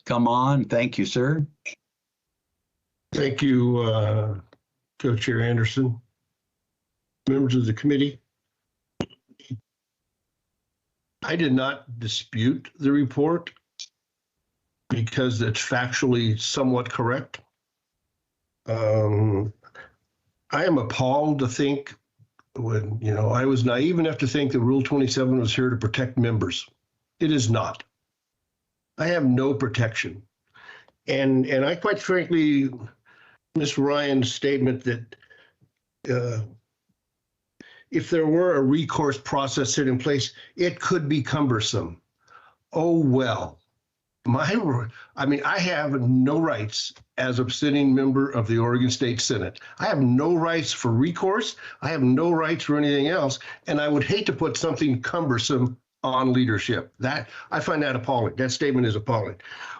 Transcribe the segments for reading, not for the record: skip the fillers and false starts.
come on. Thank you, sir. Thank you, Co-Chair Anderson, members of the committee. I did not dispute the report because it's factually somewhat correct. I am appalled to think when, I was naive enough to think that Rule 27 was here to protect members. It is not. I have no protection. And I quite frankly, Ms. Ryan's statement that if there were a recourse process set in place, it could be cumbersome. Oh, well. I have no rights as a sitting member of the Oregon State Senate. I have no rights for recourse. I have no rights for anything else. And I would hate to put something cumbersome on leadership. I find that appalling. That statement is appalling.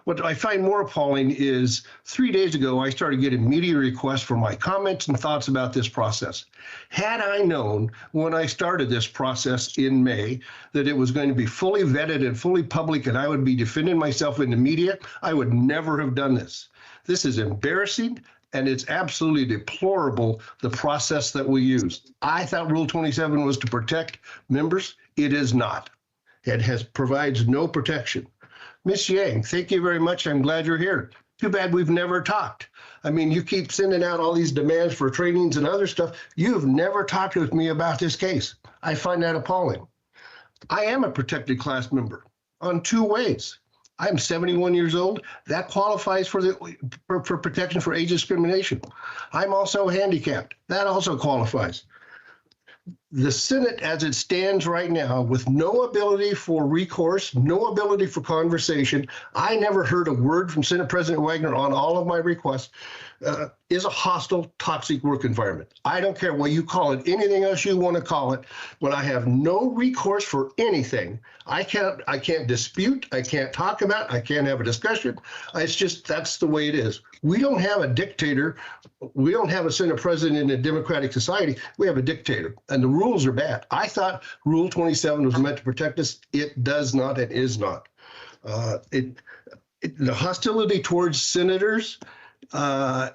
What I find more appalling is 3 days ago, I started getting media requests for my comments and thoughts about this process. Had I known when I started this process in May that it was going to be fully vetted and fully public and I would be defending myself in the media, I would never have done this. This is embarrassing and it's absolutely deplorable, the process that we use. I thought Rule 27 was to protect members. It is not. It provides no protection. Ms. Yang, thank you very much. I'm glad you're here. Too bad we've never talked. I mean, you keep sending out all these demands for trainings and other stuff. You've never talked with me about this case. I find that appalling. I am a protected class member on two ways. I'm 71 years old. That qualifies for protection for age discrimination. I'm also handicapped. That also qualifies. The Senate, as it stands right now, with no ability for recourse, no ability for conversation, I never heard a word from Senate President Wagner on all of my requests, is a hostile, toxic work environment. I don't care what you call it, anything else you want to call it. When I have no recourse for anything, I can't dispute, I can't talk about, I can't have a discussion. It's just, that's the way it is. We don't have a dictator. We don't have a Senate President in a democratic society. We have a dictator, and the rules are bad. I thought Rule 27 was meant to protect us. It does not and is not. The hostility towards senators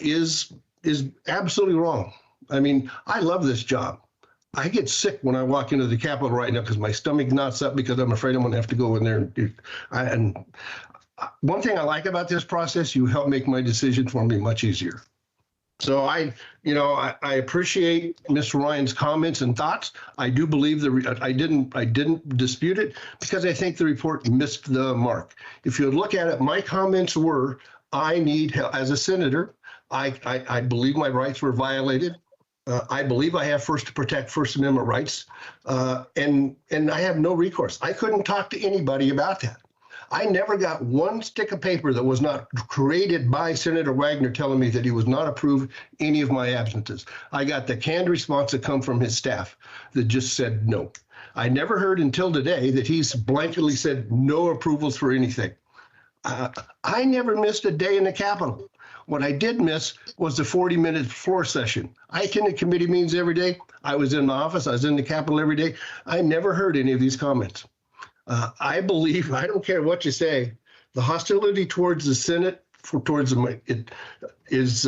is absolutely wrong. I mean, I love this job. I get sick when I walk into the Capitol right now because my stomach knots up because I'm afraid I'm going to have to go in there and do. One thing I like about this process, you help make my decision for me much easier. So I appreciate Ms. Ryan's comments and thoughts. I do believe I didn't dispute it because I think the report missed the mark. If you look at it, my comments were, I need help as a senator. I believe my rights were violated. I believe I have to protect First Amendment rights, and I have no recourse. I couldn't talk to anybody about that. I never got one stick of paper that was not created by Senator Wagner telling me that he was not approving any of my absences. I got the canned response that come from his staff that just said no. I never heard until today that he's blanketly said no approvals for anything. I never missed a day in the Capitol. What I did miss was the 40-minute floor session. I attended committee meetings every day. I was in the office. I was in the Capitol every day. I never heard any of these comments. I believe, I don't care what you say, the hostility towards the Senate, is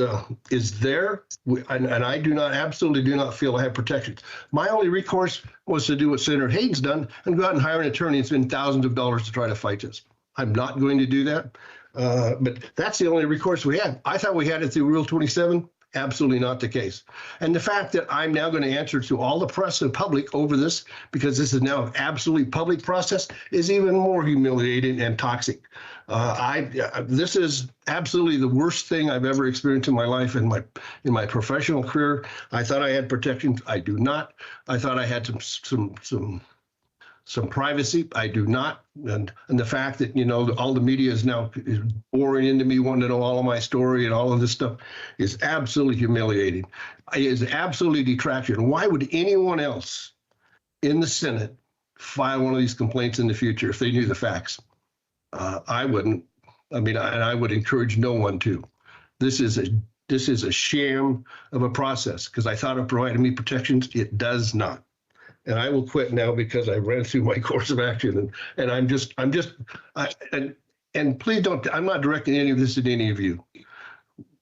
there, and I absolutely do not feel I have protections. My only recourse was to do what Senator Hayden's done and go out and hire an attorney and spend thousands of dollars to try to fight this. I'm not going to do that, but that's the only recourse we had. I thought we had it through Rule 27. Absolutely not the case. And the fact that I'm now going to answer to all the press and public over this, because this is now an absolutely public process, is even more humiliating and toxic. This is absolutely the worst thing I've ever experienced in my life, in my professional career. I thought I had protections. I do not. I thought I had some privacy. I do not. And the fact that, all the media is now pouring into me, wanting to know all of my story and all of this stuff is absolutely humiliating. It is absolutely detraction. Why would anyone else in the Senate file one of these complaints in the future if they knew the facts? I wouldn't. And I would encourage no one to. This is a sham of a process because I thought it provided me protections. It does not. And I will quit now because I ran through my course of action, and and please don't, I'm not directing any of this at any of you.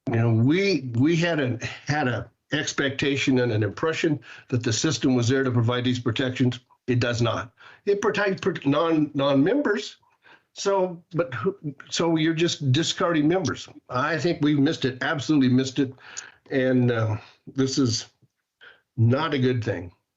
You know, we had a expectation and an impression that the system was there to provide these protections. It does not. It protects non-members. So you're just discarding members. I think we've missed it, absolutely missed it. And this is not a good thing.